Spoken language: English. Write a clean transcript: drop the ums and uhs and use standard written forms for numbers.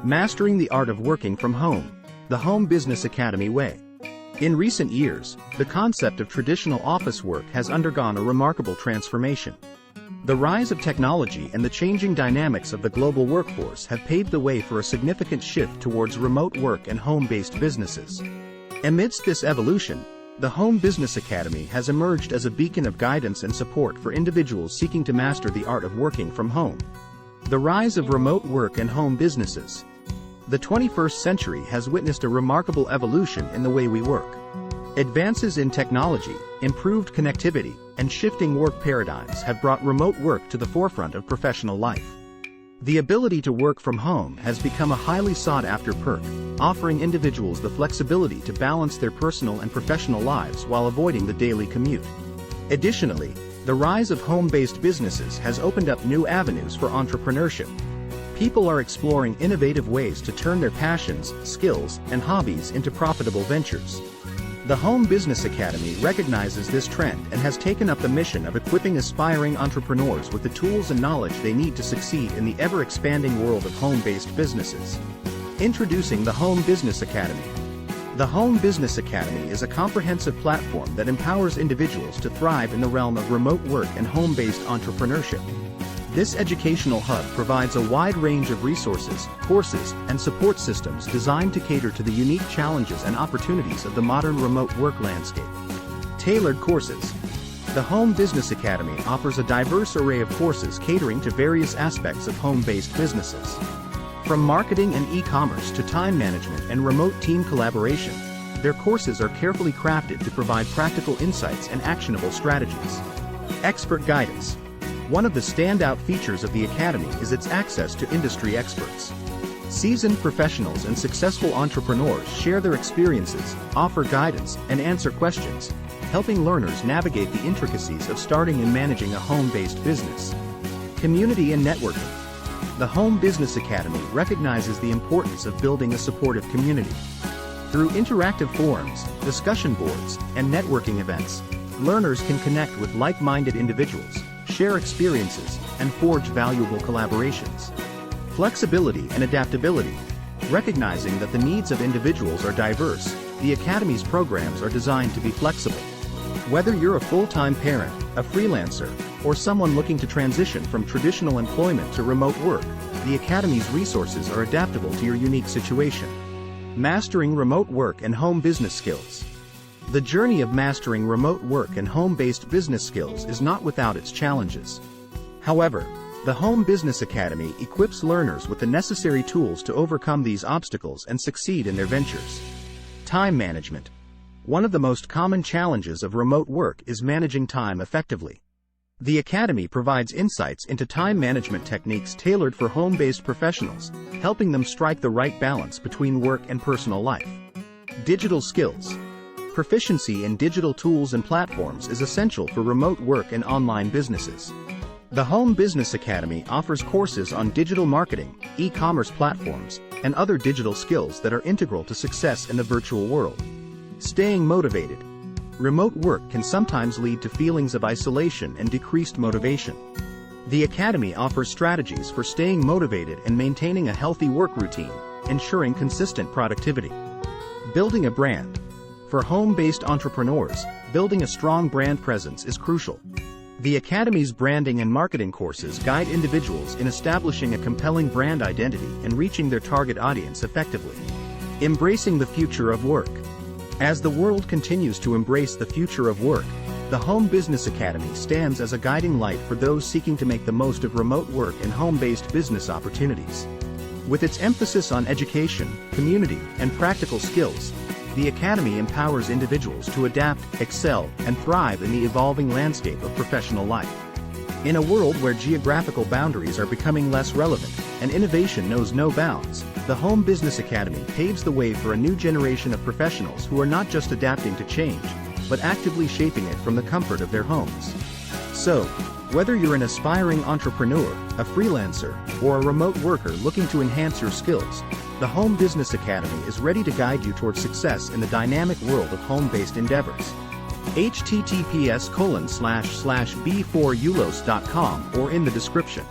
Mastering the Art of Working from Home, the Home Business Academy Way. In recent years, the concept of traditional office work has undergone a remarkable transformation. The rise of technology and the changing dynamics of the global workforce have paved the way for a significant shift towards remote work and home-based businesses. Amidst this evolution, the Home Business Academy has emerged as a beacon of guidance and support for individuals seeking to master the art of working from home. The rise of remote work and home businesses. The 21st century has witnessed a remarkable evolution in the way we work. Advances in technology, improved connectivity, and shifting work paradigms have brought remote work to the forefront of professional life. The ability to work from home has become a highly sought-after perk, offering individuals the flexibility to balance their personal and professional lives while avoiding the daily commute. Additionally, the rise of home-based businesses has opened up new avenues for entrepreneurship. People are exploring innovative ways to turn their passions, skills, and hobbies into profitable ventures. The Home Business Academy recognizes this trend and has taken up the mission of equipping aspiring entrepreneurs with the tools and knowledge they need to succeed in the ever-expanding world of home-based businesses. Introducing the Home Business Academy. The Home Business Academy is a comprehensive platform that empowers individuals to thrive in the realm of remote work and home-based entrepreneurship. This educational hub provides a wide range of resources, courses, and support systems designed to cater to the unique challenges and opportunities of the modern remote work landscape. Tailored courses. The Home Business Academy offers a diverse array of courses catering to various aspects of home-based businesses. From marketing and e-commerce to time management and remote team collaboration, their courses are carefully crafted to provide practical insights and actionable strategies. Expert guidance. One of the standout features of the Academy is its access to industry experts. Seasoned professionals and successful entrepreneurs share their experiences, offer guidance, and answer questions, helping learners navigate the intricacies of starting and managing a home-based business. Community and networking. The Home Business Academy recognizes the importance of building a supportive community. Through interactive forums, discussion boards, and networking events, learners can connect with like-minded individuals, share experiences, and forge valuable collaborations. Flexibility and adaptability. Recognizing that the needs of individuals are diverse, the Academy's programs are designed to be flexible. Whether you're a full-time parent, a freelancer, or someone looking to transition from traditional employment to remote work, the Academy's resources are adaptable to your unique situation. Mastering remote work and home business skills. The journey of mastering remote work and home-based business skills is not without its challenges. However, the Home Business Academy equips learners with the necessary tools to overcome these obstacles and succeed in their ventures. Time management. One of the most common challenges of remote work is managing time effectively. The Academy provides insights into time management techniques tailored for home-based professionals, helping them strike the right balance between work and personal life. Digital skills. Proficiency in digital tools and platforms is essential for remote work and online businesses. The Home Business Academy offers courses on digital marketing, e-commerce platforms, and other digital skills that are integral to success in the virtual world. Staying motivated. Remote work can sometimes lead to feelings of isolation and decreased motivation. The Academy offers strategies for staying motivated and maintaining a healthy work routine, ensuring consistent productivity. Building a brand. For home-based entrepreneurs, building a strong brand presence is crucial. The Academy's branding and marketing courses guide individuals in establishing a compelling brand identity and reaching their target audience effectively. Embracing the future of work. As the world continues to embrace the future of work, the Home Business Academy stands as a guiding light for those seeking to make the most of remote work and home-based business opportunities. With its emphasis on education, community, and practical skills, the Academy empowers individuals to adapt, excel, and thrive in the evolving landscape of professional life. In a world where geographical boundaries are becoming less relevant, and innovation knows no bounds, the Home Business Academy paves the way for a new generation of professionals who are not just adapting to change, but actively shaping it from the comfort of their homes. So, whether you're an aspiring entrepreneur, a freelancer, or a remote worker looking to enhance your skills, the Home Business Academy is ready to guide you towards success in the dynamic world of home-based endeavors. https://b4ulos.com or in the description.